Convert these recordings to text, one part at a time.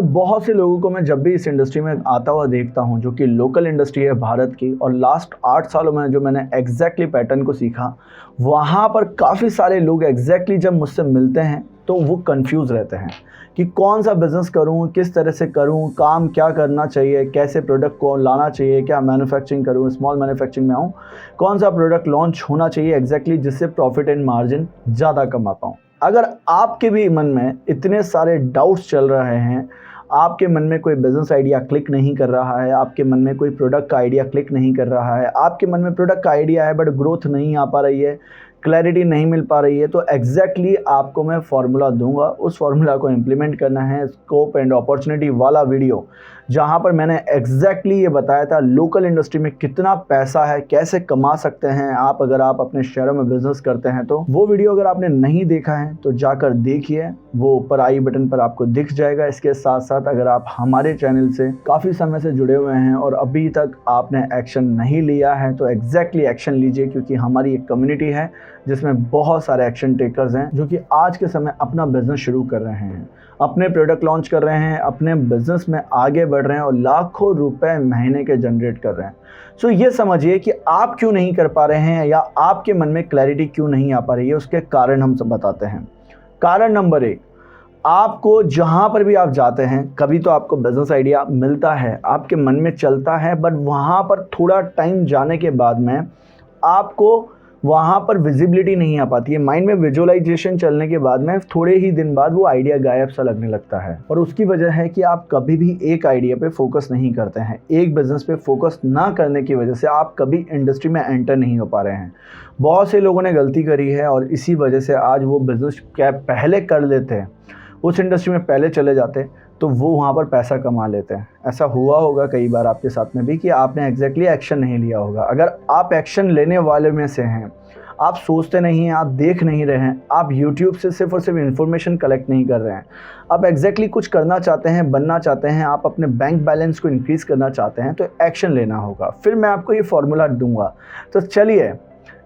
बहुत से लोगों को मैं जब भी इस इंडस्ट्री में आता हुआ देखता हूँ, जो कि लोकल इंडस्ट्री है भारत की, और लास्ट 8 सालों में जो मैंने एग्जैक्टली पैटर्न को सीखा, वहाँ पर काफ़ी सारे लोग एग्जैक्टली जब मुझसे मिलते हैं तो वो कंफ्यूज रहते हैं कि कौन सा बिज़नेस करूँ, किस तरह से करूँ, काम क्या करना चाहिए, कैसे प्रोडक्ट को लाना चाहिए, क्या मैन्युफैक्चरिंग करूँ, स्मॉल मैन्युफैक्चरिंग में आऊँ, कौन सा प्रोडक्ट लॉन्च होना चाहिए एग्जैक्टली जिससे प्रॉफिट एंड मार्जिन ज़्यादा कमा पाऊँ। अगर आपके भी मन में इतने सारे डाउट्स चल रहे हैं, आपके मन में कोई बिज़नेस आइडिया क्लिक नहीं कर रहा है, आपके मन में कोई प्रोडक्ट का आइडिया क्लिक नहीं कर रहा है, आपके मन में प्रोडक्ट का आइडिया है बट ग्रोथ नहीं आ पा रही है, क्लैरिटी नहीं मिल पा रही है, तो एग्जैक्टली आपको मैं फार्मूला दूंगा। उस फार्मूला को इम्प्लीमेंट करना है स्कोप एंड अपॉर्चुनिटी वाला वीडियो, जहां पर मैंने एग्जैक्टली ये बताया था लोकल इंडस्ट्री में कितना पैसा है, कैसे कमा सकते हैं आप अगर आप अपने शहरों में बिजनेस करते हैं। तो वो वीडियो अगर आपने नहीं देखा है तो जाकर देखिए, वो ऊपर आई बटन पर आपको दिख जाएगा। इसके साथ साथ अगर आप हमारे चैनल से काफ़ी समय से जुड़े हुए हैं और अभी तक आपने एक्शन नहीं लिया है तो एग्जैक्टली एक्शन लीजिए, क्योंकि हमारी एक कम्युनिटी है जिसमें बहुत सारे एक्शन टेकर्स हैं जो कि आज के समय अपना बिजनेस शुरू कर रहे हैं, अपने प्रोडक्ट लॉन्च कर रहे हैं, अपने बिजनेस में आगे बढ़ रहे हैं और लाखों रुपए महीने के जनरेट कर रहे हैं। सो ये समझिए कि आप क्यों नहीं कर पा रहे हैं या आपके मन में क्लैरिटी क्यों नहीं आ पा रही है, उसके कारण हम सब बताते हैं। कारण नंबर 1, आपको जहाँ पर भी आप जाते हैं, कभी तो आपको बिजनेस आइडिया मिलता है, आपके मन में चलता है, बट वहाँ पर थोड़ा टाइम जाने के बाद में आपको वहाँ पर विजिबिलिटी नहीं आ पाती है। माइंड में विजुअलाइजेशन चलने के बाद में थोड़े ही दिन बाद वो आइडिया गायब सा लगने लगता है, और उसकी वजह है कि आप कभी भी एक आइडिया पे फोकस नहीं करते हैं। एक बिजनेस पे फोकस ना करने की वजह से आप कभी इंडस्ट्री में एंटर नहीं हो पा रहे हैं। बहुत से लोगों ने गलती करी है और इसी वजह से आज वो बिजनेस क्या पहले कर लेते हैं, उस इंडस्ट्री में पहले चले जाते हैं तो वो वहाँ पर पैसा कमा लेते हैं। ऐसा हुआ होगा कई बार आपके साथ में भी कि आपने एग्जैक्टली एक्शन नहीं लिया होगा। अगर आप एक्शन लेने वाले में से हैं, आप सोचते नहीं हैं, आप देख नहीं रहे हैं, आप YouTube से सिर्फ और सिर्फ इन्फॉर्मेशन कलेक्ट नहीं कर रहे हैं, आप एग्जैक्टली कुछ करना चाहते हैं, बनना चाहते हैं, आप अपने बैंक बैलेंस को इंक्रीज़ करना चाहते हैं, तो एक्शन लेना होगा। फिर मैं आपको ये फॉर्मूला दूंगा। तो चलिए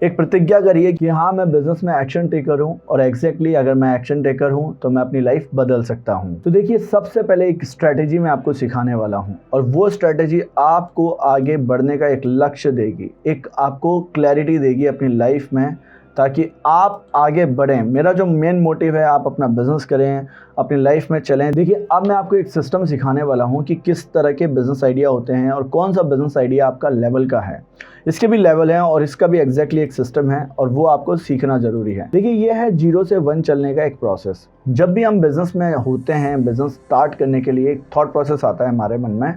एक प्रतिज्ञा करिए कि हाँ, मैं बिजनेस में एक्शन टेकर हूँ और एग्जैक्टली अगर मैं एक्शन टेकर हूँ तो मैं अपनी लाइफ बदल सकता हूँ। तो देखिए, सबसे पहले एक स्ट्रैटेजी मैं आपको सिखाने वाला हूँ और वो स्ट्रैटेजी आपको आगे बढ़ने का एक लक्ष्य देगी, एक आपको क्लैरिटी देगी अपनी लाइफ में, ताकि आप आगे बढ़ें। मेरा जो मेन मोटिव है, आप अपना बिजनेस करें, अपनी लाइफ में चलें। देखिए, अब मैं आपको एक सिस्टम सिखाने वाला हूं कि किस तरह के बिजनेस आइडिया होते हैं और कौन सा बिजनेस आइडिया आपका लेवल का है। इसके भी लेवल हैं और इसका भी एग्जैक्टली एक सिस्टम है और वो आपको सीखना ज़रूरी है। देखिए, ये है 0 से 1 चलने का एक प्रोसेस। जब भी हम बिज़नेस में होते हैं, बिज़नेस स्टार्ट करने के लिए एक थॉट प्रोसेस आता है हमारे मन में,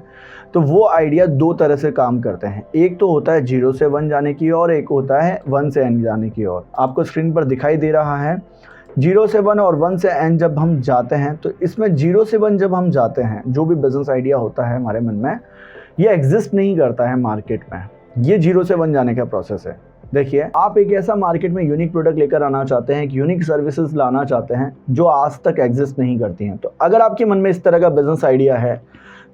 तो वो आइडिया 2 तरह से काम करते हैं। एक तो होता है 0 से 1 जाने की और एक होता है 1 से n जाने की ओर। आपको स्क्रीन पर दिखाई दे रहा है 0 से 1 और 1 से n जब हम जाते हैं, तो इसमें 0 से 1 जब हम जाते हैं, जो भी बिज़नेस आइडिया होता है हमारे मन में, ये एग्जिस्ट नहीं करता है मार्केट में। ये 0 से 1 जाने का प्रोसेस है। देखिए, आप एक ऐसा मार्केट में यूनिक प्रोडक्ट लेकर आना चाहते हैं, एक यूनिक सर्विसेज लाना चाहते हैं जो आज तक एग्जिस्ट नहीं करती हैं। तो अगर आपके मन में इस तरह का बिजनेस आइडिया है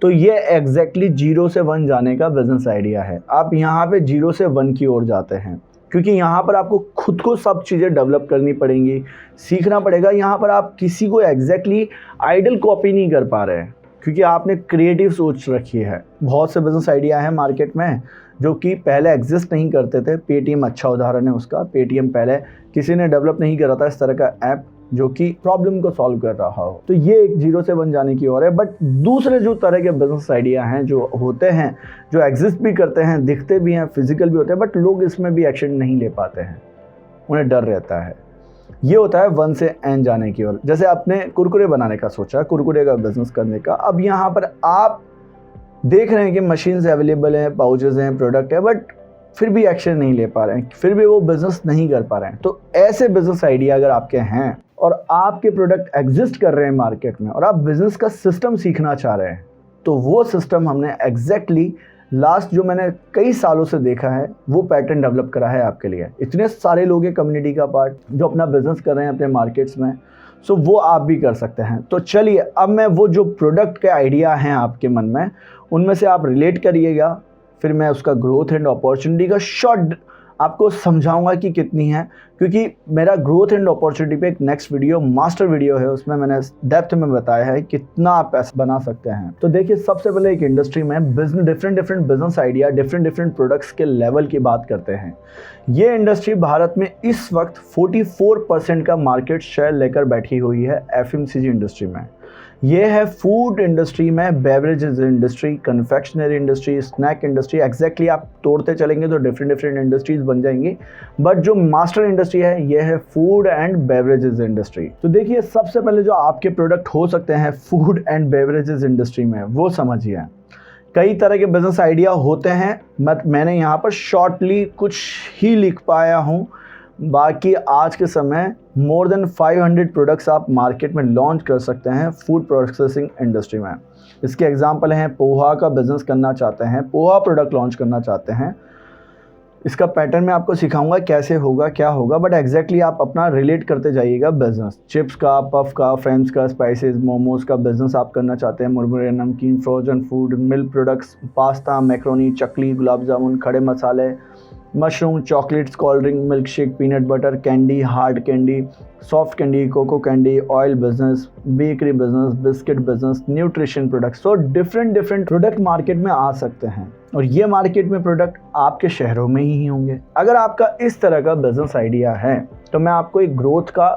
तो ये एग्जैक्टली 0 से 1 जाने का बिजनेस आइडिया है। आप यहाँ पे 0 से 1 की ओर जाते हैं, क्योंकि यहाँ पर आपको खुद को सब चीज़ें डेवलप करनी पड़ेंगी, सीखना पड़ेगा। यहाँ पर आप किसी को एग्जैक्टली आइडल कॉपी नहीं कर पा रहे हैं, क्योंकि आपने क्रिएटिव सोच रखी है। बहुत से बिजनेस आइडिया हैं मार्केट में जो कि पहले एग्जिस्ट नहीं करते थे। पेटीएम अच्छा उदाहरण है उसका। पेटीएम पहले किसी ने डेवलप नहीं करा था इस तरह का ऐप जो कि प्रॉब्लम को सॉल्व कर रहा हो। तो ये एक 0 से 1 जाने की ओर है। बट दूसरे जो तरह के बिजनेस आइडिया हैं जो होते हैं, जो एग्जिस्ट भी करते हैं, दिखते भी हैं, फिजिकल भी होते हैं, बट लोग इसमें भी एक्शन नहीं ले पाते हैं, उन्हें डर रहता है। ये होता है 1 से n जाने की ओर। जैसे आपने कुरकुरे बनाने का सोचा, कुरकुरे का बिजनेस करने का। अब यहाँ पर आप देख रहे हैं कि मशीन्स अवेलेबल हैं, पाउचेस हैं, प्रोडक्ट है, बट फिर भी एक्शन नहीं ले पा रहे हैं, फिर भी वो बिजनेस नहीं कर पा रहे हैं। तो ऐसे बिजनेस आइडिया अगर आपके हैं और आपके प्रोडक्ट एग्जिस्ट कर रहे हैं मार्केट में और आप बिजनेस का सिस्टम सीखना चाह रहे हैं, तो वो सिस्टम हमने एग्जैक्टली लास्ट जो मैंने कई सालों से देखा है वो पैटर्न डेवलप करा है आपके लिए। इतने सारे लोग हैं कम्युनिटी का पार्ट जो अपना बिजनेस कर रहे हैं अपने मार्केट्स में, सो वो आप भी कर सकते हैं। तो चलिए, अब मैं वो जो प्रोडक्ट के आइडिया हैं आपके मन में, उनमें से आप रिलेट करिएगा, फिर मैं उसका ग्रोथ एंड अपॉर्चुनिटी का शॉर्ट आपको समझाऊंगा कि कितनी है, क्योंकि मेरा ग्रोथ एंड अपॉर्चुनिटी पे एक नेक्स्ट वीडियो मास्टर वीडियो है, उसमें मैंने डेप्थ में बताया है कितना आप पैसा बना सकते हैं। तो देखिए, सबसे पहले एक इंडस्ट्री में different business idea, different products के लेवल की बात करते हैं। ये इंडस्ट्री भारत में इस वक्त 44% का मार्केट शेयर लेकर बैठी हुई है एफएमसीजी इंडस्ट्री में। ये है फूड इंडस्ट्री में, beverages industry, confectionery industry, snack industry. Exactly आप तोड़ते चलेंगे तो डिफरेंट इंडस्ट्रीज बन जाएंगी, बट जो मास्टर इंडस्ट्री है ये है फूड एंड बेवरेजेस इंडस्ट्री। तो देखिए, सबसे पहले जो आपके प्रोडक्ट हो सकते हैं फूड एंड बेवरेजेस इंडस्ट्री में, वो समझिए। कई तरह के बिजनेस आइडिया होते हैं, मैंने यहाँ पर शॉर्टली कुछ ही लिख पाया हूँ। बाकी आज के समय मोर देन 500 प्रोडक्ट्स आप मार्केट में लॉन्च कर सकते हैं फूड प्रोसेसिंग इंडस्ट्री में। इसके एग्जांपल हैं, पोहा का बिज़नेस करना चाहते हैं, पोहा प्रोडक्ट लॉन्च करना चाहते हैं, इसका पैटर्न मैं आपको सिखाऊंगा कैसे होगा, क्या होगा, बट एग्जैक्टली आप अपना रिलेट करते जाइएगा बिजनेस। चिप्स का, पफ का, फ्रेंड्स का, स्पाइसेस, मोमोज का बिजनेस आप करना चाहते हैं, मुरमुरे, नमकीन, frozen food, milk products, pasta, macaroni, चकली, गुलाब जामुन, खड़े मसाले, mushroom, chocolates, cold drink, milk shake, peanut butter, candy, hard candy, soft candy, cocoa candy, oil business, bakery business, biscuit business, nutrition products. तो डिफरेंट प्रोडक्ट मार्केट में आ सकते हैं, और ये मार्केट में प्रोडक्ट आपके शहरों में ही होंगे। अगर आपका इस तरह का बिजनेस आइडिया है तो मैं आपको एक ग्रोथ का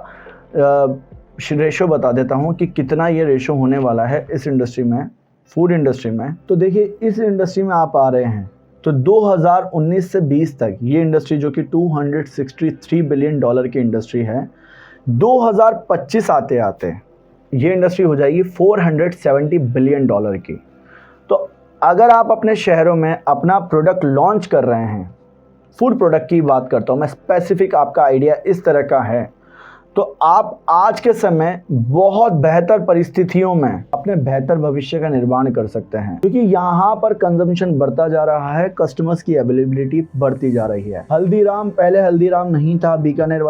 रेशो बता देता हूँ कि कितना ये रेशो होने वाला है इस इंडस्ट्री में, फूड इंडस्ट्री में। तो देखिए, इस इंडस्ट्री में आप आ रहे हैं तो 2019 से 20 तक ये इंडस्ट्री, जो कि $263 बिलियन की इंडस्ट्री है, 2025 आते आते ये इंडस्ट्री हो जाएगी $470 बिलियन की। तो अगर आप अपने शहरों में अपना प्रोडक्ट लॉन्च कर रहे हैं, फूड प्रोडक्ट की बात करता हूँ मैं, स्पेसिफिक आपका आइडिया इस तरह का है, तो आप आज के समय बहुत बेहतर परिस्थितियों में अपने बेहतर भविष्य का निर्माण कर सकते हैं, क्योंकि यहाँ पर कंजम्पशन बढ़ता जा रहा है, कस्टमर्स की अवेलेबिलिटी बढ़ती जा रही है। हल्दीराम पहले हल्दीराम नहीं था, बीकानेर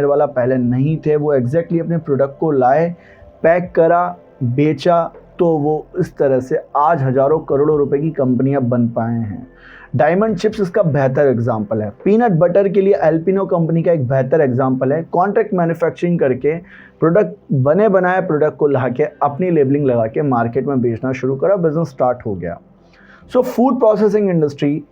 वाला पहले नहीं थे, वो एग्जैक्टली अपने प्रोडक्ट को लाए, पैक करा, बेचा, तो वो इस तरह से आज हजारों करोड़ों रुपए की कंपनियां बन पाए हैं। डायमंड चिप्स इसका बेहतर एग्जाम्पल है। पीनट बटर के लिए एल्पिनो कंपनी का एक बेहतर एग्जाम्पल है। कॉन्ट्रैक्ट मैन्युफैक्चरिंग करके प्रोडक्ट, बने बनाए प्रोडक्ट को ला के अपनी लेबलिंग लगा के मार्केट में बेचना शुरू करा, बिजनेस स्टार्ट हो गया। सो फूड प्रोसेसिंग इंडस्ट्री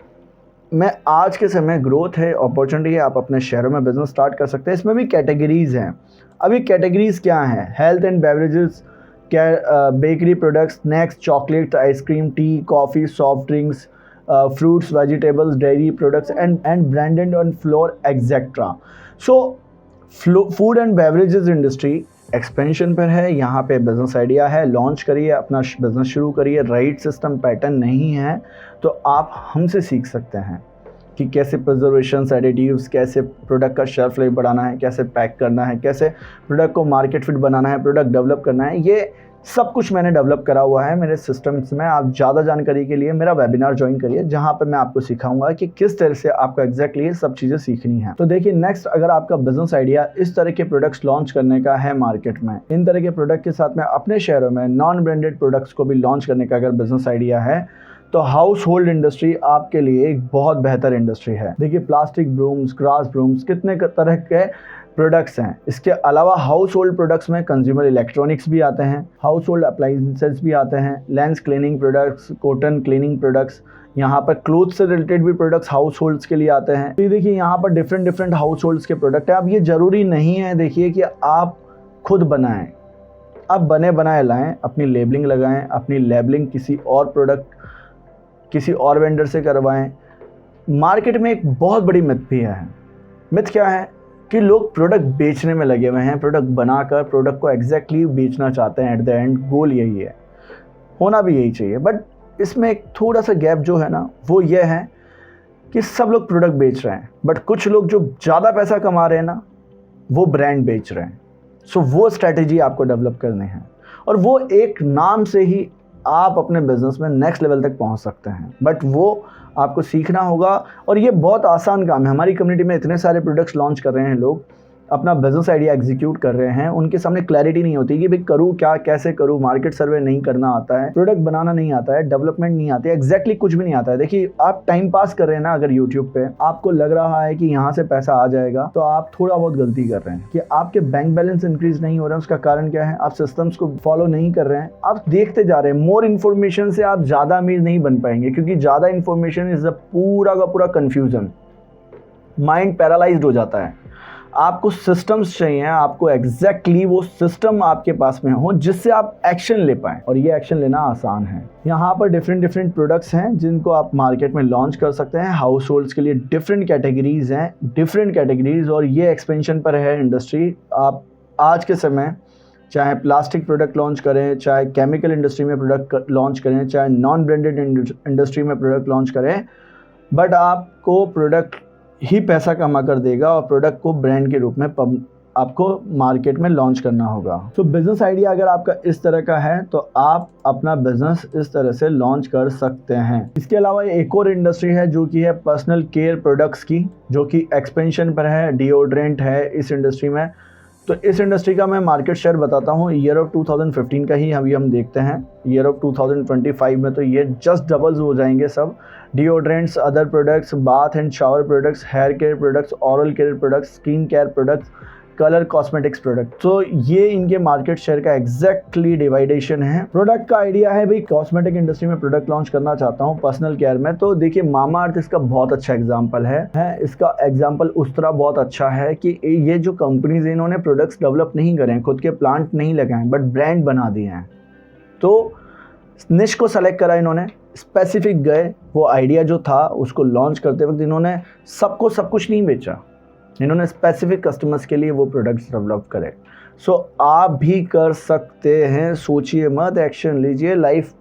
में आज के समय ग्रोथ है, अपॉर्चुनिटी है, आप अपने शहरों में बिजनेस स्टार्ट कर सकते हैं। इसमें भी कैटेगरीज हैं। अभी कैटेगरीज क्या हैं? Health and beverages, bakery products, snacks, chocolate, ice cream, T, coffee, soft drinks, fruits, vegetables, dairy products, and branded on floor, etc. So food and beverages industry expansion पर है। यहाँ पे बिजनेस आइडिया है, launch करिए, अपना business शुरू करिए। Right system pattern नहीं है तो आप हमसे सीख सकते हैं कि कैसे प्रिजर्वेशंस, एडिटिव्स, कैसे प्रोडक्ट का शेल्फ लाइफ बढ़ाना है, कैसे पैक करना है, कैसे प्रोडक्ट को मार्केट फिट बनाना है, प्रोडक्ट डेवलप करना है। ये सब कुछ मैंने डेवलप करा हुआ है मेरे सिस्टम्स में। आप ज़्यादा जानकारी के लिए मेरा वेबिनार ज्वाइन करिए, जहाँ पे मैं आपको सिखाऊंगा कि किस तरह से आपको एग्जैक्टली ये सब चीज़ें सीखनी है। तो देखिए, नेक्स्ट, अगर आपका बिजनेस आइडिया इस तरह के प्रोडक्ट्स लॉन्च करने का है मार्केट में, इन तरह के प्रोडक्ट के साथ में अपने शहरों में नॉन ब्रांडेड प्रोडक्ट्स को भी लॉन्च करने का अगर बिजनेस आइडिया है, तो हाउस होल्ड इंडस्ट्री आपके लिए एक बहुत बेहतर इंडस्ट्री है। देखिए, प्लास्टिक ब्रूम्स, ग्रास ब्रूम्स, कितने तरह के प्रोडक्ट्स हैं। इसके अलावा हाउस होल्ड प्रोडक्ट्स में कंज्यूमर इलेक्ट्रॉनिक्स भी आते हैं, हाउस होल्ड अप्लाइंसेस भी आते हैं, lens cleaning products, cotton cleaning products, यहाँ पर क्लोथ से रिलेटेड भी प्रोडक्ट्स हाउस होल्ड्स के लिए आते हैं। तो ये देखिए, यहाँ पर डिफरेंट हाउस होल्ड्स के प्रोडक्ट है। अब ये ज़रूरी नहीं है देखिए कि आप खुद बनाएं, आप बने बनाए लाएं, अपनी लेबलिंग लगाएं, अपनी लेबलिंग किसी और प्रोडक्ट, किसी और वेंडर से करवाएं। मार्केट में एक बहुत बड़ी मिथ भी है। मिथ क्या है कि लोग प्रोडक्ट बेचने में लगे हुए हैं, प्रोडक्ट बनाकर प्रोडक्ट को एग्जैक्टली बेचना चाहते हैं। एट द एंड गोल यही है, होना भी यही चाहिए, बट इसमें एक थोड़ा सा गैप जो है ना, वो ये है कि सब लोग प्रोडक्ट बेच रहे हैं, बट कुछ लोग जो ज़्यादा पैसा कमा रहे हैं ना, वो ब्रांड बेच रहे हैं। सो वो स्ट्रैटेजी आपको डेवलप करनी है, और वो एक नाम से ही आप अपने बिजनेस में नेक्स्ट लेवल तक पहुंच सकते हैं, बट वो आपको सीखना होगा। और ये बहुत आसान काम है। हमारी कम्युनिटी में इतने सारे प्रोडक्ट्स लॉन्च कर रहे हैं लोग, अपना बिजनेस आइडिया एग्जीक्यूट कर रहे हैं, उनके सामने क्लैरिटी नहीं होती कि भाई करूँ क्या, कैसे करूँ, मार्केट सर्वे नहीं करना आता है, प्रोडक्ट बनाना नहीं आता है, डेवलपमेंट नहीं आती है, एग्जैक्टली कुछ भी नहीं आता है। देखिए आप टाइम पास कर रहे हैं ना, अगर यूट्यूब पे आपको लग रहा है कि यहाँ से पैसा आ जाएगा, तो आप थोड़ा बहुत गलती कर रहे हैं कि आपके बैंक बैलेंस इंक्रीज नहीं हो रहा है। उसका कारण क्या है? आप सिस्टम्स को फॉलो नहीं कर रहे हैं, आप देखते जा रहे हैं। मोर इन्फॉर्मेशन से आप ज्यादा अमीर नहीं बन पाएंगे, क्योंकि ज्यादा इन्फॉर्मेशन इज पूरा का पूरा कंफ्यूजन, माइंड पैरालाइज्ड हो जाता है। आपको सिस्टम्स चाहिए, आपको एग्जैक्टली वो सिस्टम आपके पास में हो जिससे आप एक्शन ले पाएं, और ये एक्शन लेना आसान है। यहाँ पर डिफरेंट प्रोडक्ट्स हैं जिनको आप मार्केट में लॉन्च कर सकते हैं। हाउस होल्ड्स के लिए डिफरेंट कैटेगरीज हैं, डिफरेंट कैटेगरीज, और ये एक्सपेंशन पर है इंडस्ट्री। आप आज के समय चाहे प्लास्टिक प्रोडक्ट लॉन्च करें, चाहे केमिकल इंडस्ट्री में प्रोडक्ट लॉन्च करें, चाहे नॉन ब्रांडेड इंडस्ट्री में प्रोडक्ट लॉन्च करें, बट आपको प्रोडक्ट ही पैसा कमा कर देगा, और प्रोडक्ट को ब्रांड के रूप में आपको मार्केट में लॉन्च करना होगा। तो बिजनेस आइडिया अगर आपका इस तरह का है तो आप अपना बिजनेस इस तरह से लॉन्च कर सकते हैं। इसके अलावा एक और इंडस्ट्री है जो कि है पर्सनल केयर प्रोडक्ट्स की, जो कि एक्सपेंशन पर है। डिओड्रेंट है इस इंडस्ट्री में। तो इस इंडस्ट्री का मैं मार्केट शेयर बताता हूँ। ईयर ऑफ 2015 का ही अभी हम देखते हैं। ईयर ऑफ 2025 में तो ये जस्ट डबल्स हो जाएंगे सब। Deodorants, other products, bath and shower products, hair care products, oral care products, skin care products, colour cosmetics product. तो ये इनके मार्केट शेयर का एग्जैक्टली डिवाइडेशन है। प्रोडक्ट का आइडिया है भाई, कॉस्मेटिक इंडस्ट्री में प्रोडक्ट लॉन्च करना चाहता हूँ पर्सनल केयर में, तो देखिए मामा अर्थ इसका बहुत अच्छा एग्जांपल है। इसका एग्जांपल उस तरह बहुत अच्छा है कि ये जो कंपनीज इन्होंने प्रोडक्ट्स डेवलप नहीं करे हैं, खुद के प्लांट नहीं लगाए, बट ब्रांड बना दिए हैं। तो निश को सेलेक्ट करा इन्होंने, स्पेसिफिक गए, वो आइडिया जो था उसको लॉन्च करते वक्त इन्होंने सबको सब कुछ नहीं बेचा, इन्होंने स्पेसिफिक कस्टमर्स के लिए वो प्रोडक्ट्स डेवलप करे। सो आप भी कर सकते हैं। सोचिए मत, एक्शन लीजिए। लाइफ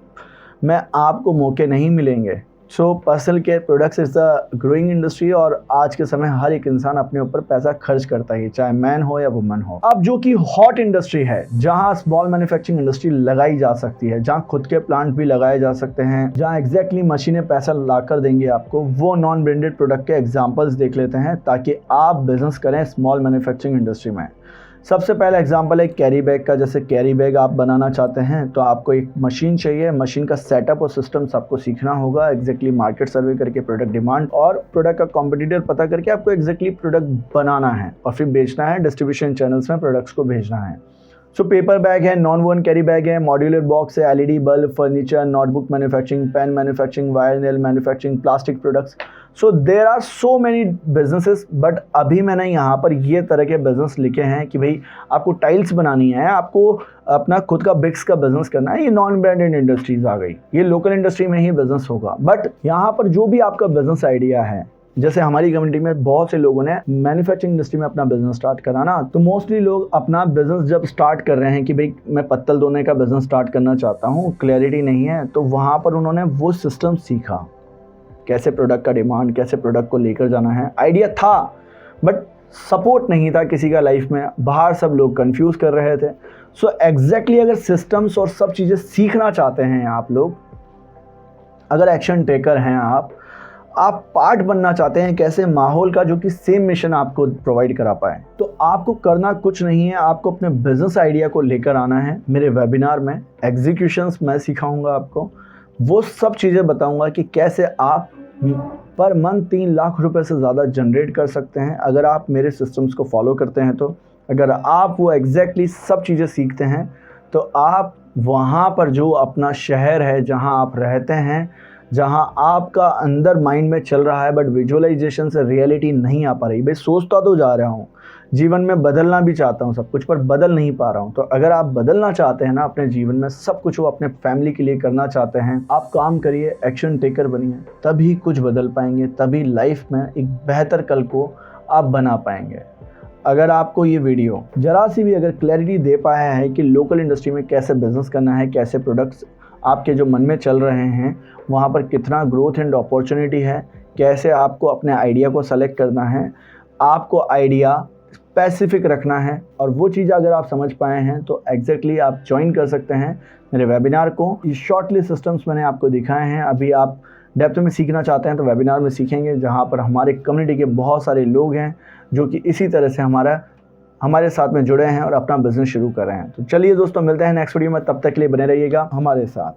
में आपको मौके नहीं मिलेंगे। So personal care products is the growing industry, और आज के समय हर एक इंसान अपने ऊपर पैसा खर्च करता है, चाहे मैन हो या वुमन हो। अब जो कि हॉट इंडस्ट्री है, जहां स्मॉल मैन्युफैक्चरिंग इंडस्ट्री लगाई जा सकती है, जहां खुद के प्लांट भी लगाए जा सकते हैं, जहां एग्जैक्टली मशीनें पैसा ला कर देंगे आपको, वो नॉन ब्रांडेड प्रोडक्ट के एग्जाम्पल्स देख लेते हैं ताकि आप बिजनेस करें स्मॉल मैन्युफैक्चरिंग इंडस्ट्री में। सबसे पहला एग्जांपल है कैरी बैग का। जैसे कैरी बैग आप बनाना चाहते हैं तो आपको एक मशीन चाहिए। मशीन का सेटअप और सिस्टम्स आपको सीखना होगा, एग्जैक्टली मार्केट सर्वे करके प्रोडक्ट डिमांड और प्रोडक्ट का कॉम्पिटिटर पता करके आपको एग्जैक्टली प्रोडक्ट बनाना है और फिर बेचना है, डिस्ट्रीब्यूशन चैनल्स में प्रोडक्ट्स को भेजना है। सो पेपर बैग है, नॉन वोवन कैरी बैग है, मॉड्यूलर बॉक्स है, LED bulb, furniture, notebook manufacturing, pen manufacturing, wire nail manufacturing, plastic products. So there are so many businesses, but अभी मैंने यहाँ पर ये तरह के बिजनेस लिखे हैं कि भाई आपको टाइल्स बनानी है, आपको अपना खुद का ब्रिक्स का बिजनेस करना है। ये नॉन ब्रांडेड इंडस्ट्रीज आ गई, ये लोकल इंडस्ट्री में ही बिजनेस होगा। बट यहाँ पर जो भी आपका बिजनेस आइडिया है, जैसे हमारी कम्युनिटी में बहुत से लोगों ने मैन्युफैक्चरिंग इंडस्ट्री में अपना बिजनेस स्टार्ट करा ना, तो मोस्टली लोग अपना बिजनेस जब स्टार्ट कर रहे हैं कि भाई मैं पत्तल धोने का बिजनेस स्टार्ट करना चाहता हूँ, क्लैरिटी नहीं है, तो वहाँ पर उन्होंने वो सिस्टम सीखा, कैसे प्रोडक्ट का डिमांड, कैसे प्रोडक्ट को लेकर जाना है। आइडिया था बट सपोर्ट नहीं था किसी का लाइफ में, बाहर सब लोग कंफ्यूज कर रहे थे। सो एग्जैक्टली अगर सिस्टम्स और सब चीज़ें सीखना चाहते हैं आप लोग, अगर एक्शन टेकर हैं आप पार्ट बनना चाहते हैं कैसे माहौल का जो कि सेम मिशन आपको प्रोवाइड करा पाए, तो आपको करना कुछ नहीं है, आपको अपने बिजनेस आइडिया को लेकर आना है। मेरे वेबिनार में एग्जीक्यूशंस मैं सिखाऊंगा आपको, वो सब चीज़ें बताऊंगा कि कैसे आप पर मंथ 3 लाख रुपए से ज़्यादा जनरेट कर सकते हैं अगर आप मेरे सिस्टम्स को फॉलो करते हैं। तो अगर आप वो एग्जैक्टली सब चीज़ें सीखते हैं तो आप वहाँ पर जो अपना शहर है, जहाँ आप रहते हैं, जहाँ आपका अंदर माइंड में चल रहा है बट विजुअलाइजेशन से रियलिटी नहीं आ पा रही, भाई सोचता तो जा रहा हूँ, जीवन में बदलना भी चाहता हूँ सब कुछ, पर बदल नहीं पा रहा हूँ। तो अगर आप बदलना चाहते हैं ना अपने जीवन में सब कुछ, वो अपने फैमिली के लिए करना चाहते हैं, आप काम करिए, एक्शन टेकर बनिए, तभी कुछ बदल पाएंगे, तभी लाइफ में एक बेहतर कल को आप बना पाएंगे। अगर आपको ये वीडियो जरा सी भी अगर क्लैरिटी दे पाया है कि लोकल इंडस्ट्री में कैसे बिजनेस करना है, कैसे प्रोडक्ट्स आपके जो मन में चल रहे हैं वहाँ पर कितना ग्रोथ एंड अपॉर्चुनिटी है, कैसे आपको अपने आइडिया को सेलेक्ट करना है, आपको आइडिया स्पेसिफिक रखना है, और वो चीज़ अगर आप समझ पाए हैं तो एग्जैक्टली आप ज्वाइन कर सकते हैं मेरे वेबिनार को। ये शॉर्टली सिस्टम्स मैंने आपको दिखाए हैं, अभी आप डेप्थ में सीखना चाहते हैं तो वेबिनार में सीखेंगे, जहाँ पर हमारे कम्युनिटी के बहुत सारे लोग हैं जो कि इसी तरह से हमारा हमारे साथ में जुड़े हैं और अपना बिजनेस शुरू कर रहे हैं। तो चलिए दोस्तों, मिलते हैं नेक्स्ट वीडियो में, तब तक के लिए बने रहिएगा हमारे साथ।